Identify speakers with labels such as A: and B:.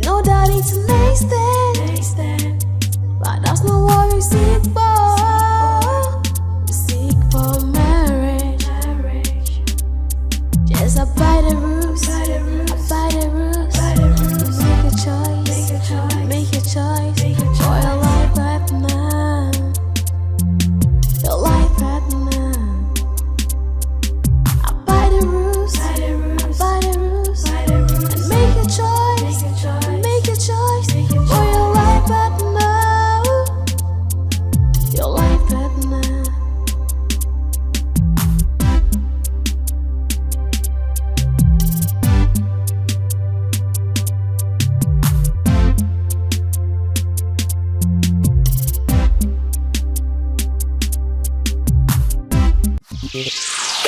A: know that it's a nice thing, but there's no worry, seek for marriage. Just abide the rules, abide the rules. Make a choice for your life right now. Your life right now. Abide the rules, abide the rules, and make a choice, make a choice for your life right now. Your life right now.
B: Yeah.